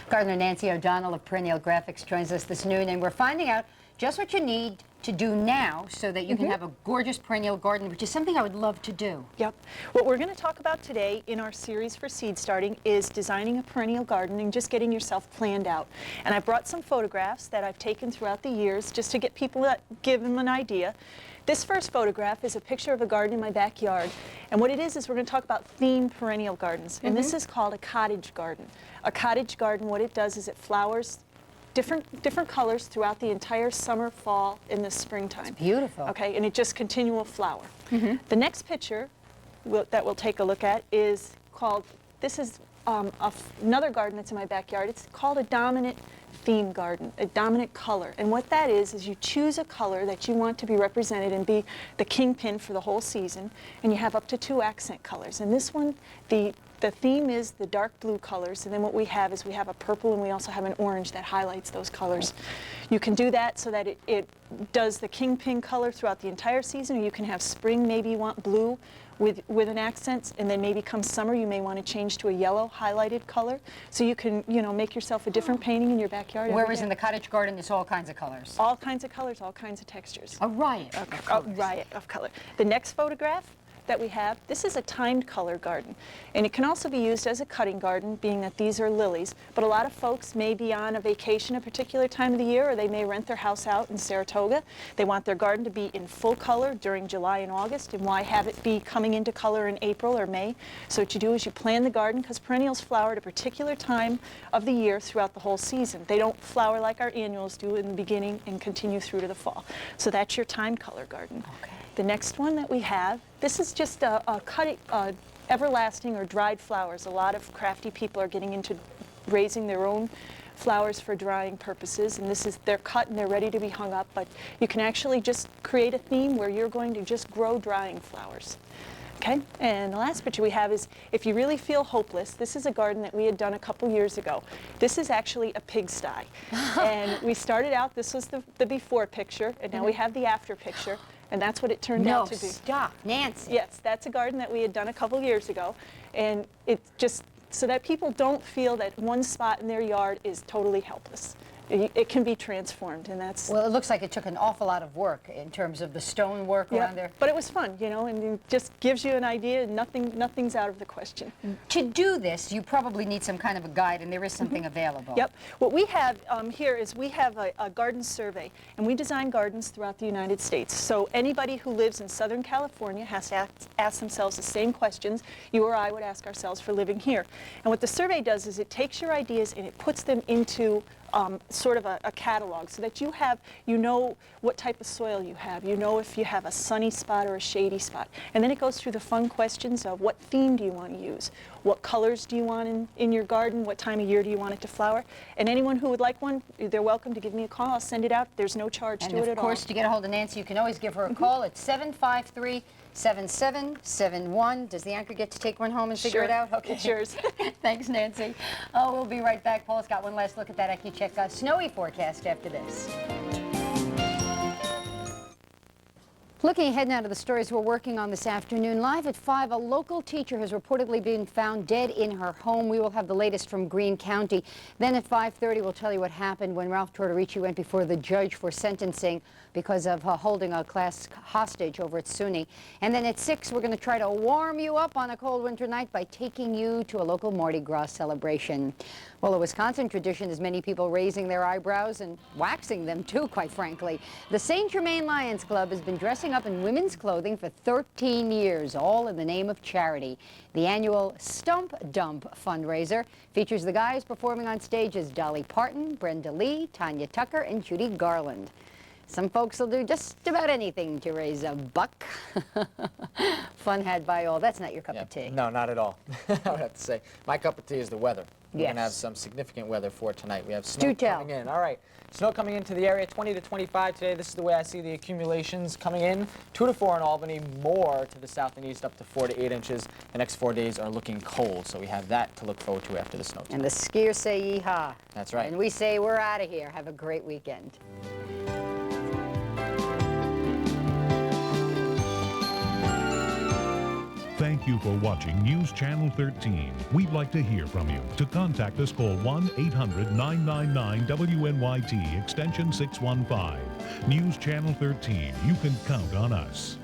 Gardener Nancy O'Donnell of Perennial Graphics joins us this noon, and we're finding out just what you need to do now so that you can have a gorgeous perennial garden, which is something I would love to do. Yep. What we're going to talk about today in our series for seed starting is designing a perennial garden and just getting yourself planned out. And I brought some photographs that I've taken throughout the years just to get people that give them an idea. This first photograph is a picture of a garden in my backyard. And what it is we're going to talk about themed perennial gardens. And this is called a cottage garden. A cottage garden, what it does is it flowers different colors throughout the entire summer, fall, and the springtime. It's beautiful. Okay, and it just continual flower. The next picture that we'll take a look at is called, this is another garden that's in my backyard. It's called a dominant theme garden, a dominant color. And what that is you choose a color that you want to be represented and be the kingpin for the whole season, and you have up to 2 accent colors. And this one, the theme is the dark blue colors, and then what we have is we have a purple and we also have an orange that highlights those colors. You can do that so that it does the kingpin color throughout the entire season, or you can have spring, maybe you want blue with an accent, and then maybe come summer you may want to change to a yellow highlighted color. So you can, make yourself a different painting in your backyard. Whereas in the cottage garden, there's all kinds of colors. All kinds of colors, all kinds of textures. A riot of colors. A riot of color. The next photograph that we have, this is a timed color garden, and it can also be used as a cutting garden, being that these are lilies, but a lot of folks may be on a vacation a particular time of the year, or they may rent their house out in Saratoga. They want their garden to be in full color during July and August, and why have it be coming into color in April or May? So what you do is you plan the garden, because perennials flower at a particular time of the year throughout the whole season. They don't flower like our annuals do in the beginning and continue through to the fall. So that's your timed color garden. Okay. The next one that we have, this is just a everlasting or dried flowers. A lot of crafty people are getting into raising their own flowers for drying purposes, and they're cut and they're ready to be hung up, but you can actually just create a theme where you're going to just grow drying flowers. Okay, and the last picture we have is if you really feel hopeless, this is a garden that we had done a couple years ago. This is actually a pigsty. And we started out, this was the before picture, and now we have the after picture, and that's what it turned out to be. No, stop, Nancy. Yes, that's a garden that we had done a couple years ago, and it's just so that people don't feel that one spot in their yard is totally helpless. It can be transformed, and that's... Well, it looks like it took an awful lot of work in terms of the stone work around there. But it was fun, and it just gives you an idea, and nothing's out of the question. To do this, you probably need some kind of a guide, and there is something available. Yep. What we have here is we have a garden survey, and we design gardens throughout the United States. So anybody who lives in Southern California has to ask themselves the same questions you or I would ask ourselves for living here. And what the survey does is it takes your ideas and it puts them into sort of a catalog, so that you know what type of soil you have, if you have a sunny spot or a shady spot. And then it goes through the fun questions of what theme do you want to use, what colors do you want in your garden, what time of year do you want it to flower. And anyone who would like one, they're welcome to give me a call. I'll send it out. There's no charge to it at all. And of course, to get a hold of Nancy, you can always give her a call at 753-7771. Does the anchor get to take one home and figure it out? Okay. It's yours. Thanks, Nancy. Oh, we'll be right back. Paul's got one last look at that AccuCheck snowy forecast after this. Looking ahead now to the stories we're working on this afternoon. Live at 5, a local teacher has reportedly been found dead in her home. We will have the latest from Greene County. Then at 5:30, we'll tell you what happened when Ralph Tortorici went before the judge for sentencing because of holding a class hostage over at SUNY. And then at 6, we're going to try to warm you up on a cold winter night by taking you to a local Mardi Gras celebration. Well, a Wisconsin tradition is many people raising their eyebrows and waxing them too, quite frankly. The St. Germain Lions Club has been dressing up in women's clothing for 13 years, all in the name of charity. The annual Stump Dump fundraiser features the guys performing on stage as Dolly Parton, Brenda Lee, Tanya Tucker, and Judy Garland. Some folks will do just about anything to raise a buck. Fun had by all. That's not your cup of tea. No, not at all. I would have to say. My cup of tea is the weather. We're Yes. going to have some significant weather for tonight. We have snow coming in. All right. Snow coming into the area, 20 to 25 today. This is the way I see the accumulations coming in. 2 to 4 in Albany, more to the south and east, up to 4 to 8 inches. The next 4 days are looking cold, so we have that to look forward to after the snow tonight. And the skiers say yee-haw. That's right. And we say we're out of here. Have a great weekend. Thank Thank you for watching News Channel 13. We'd like to hear from you. To contact us, call 1-800-999-WNYT, extension 615. News Channel 13. You can count on us.